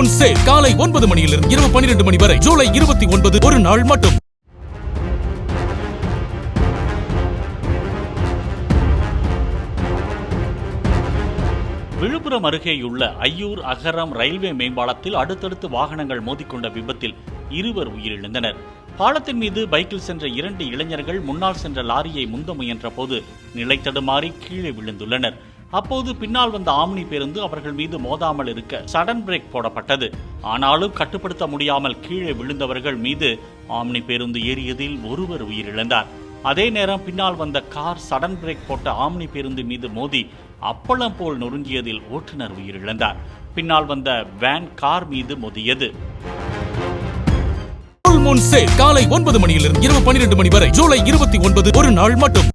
Moon sale காலை 9 மணியிலிருந்து இரவு 12 மணி வரை ஜூலை 29 ஒரு நாள் மட்டும். விழுப்புரம் அருகேயுள்ள ஐயூர் அகரம் ரயில்வே மேம்பாலத்தில் அடுத்தடுத்து வாகனங்கள் மோதிக்கொண்ட விபத்தில் 2 உயிரிழந்தனர். பாலத்தின் மீது பைக்கில் சென்ற 2 இளைஞர்கள் முன்னால் சென்ற லாரியை முந்த முயன்ற போது நிலை தடுமாறி கீழே விழுந்துள்ளனர். அப்போது பின்னால் வந்த ஆம்னி பேருந்து அவர்கள் மீது மோதாமல் இருக்க சடன் பிரேக் போடப்பட்டது. ஆனாலும் கட்டுப்படுத்த முடியாமல் கீழே விழுந்தவர்கள் மீது ஆம்னி பேருந்து ஏறியதில் ஒருவர் உயிரிழந்தார். அதே நேரம் பின்னால் வந்த கார் சடன் பிரேக் போட்ட ஆம்னி பேருந்து மீது மோதி அப்பளம் போல் நொறுங்கியதில் ஓட்டுநர் உயிரிழந்தார். பின்னால் வந்த வேன் கார் மீது மோதியது. மூன் சேல் காலை 9 மணியிலிருந்து இரவு 12 மணி வரை ஜூலை 29 ஒரு நாள் மட்டும்.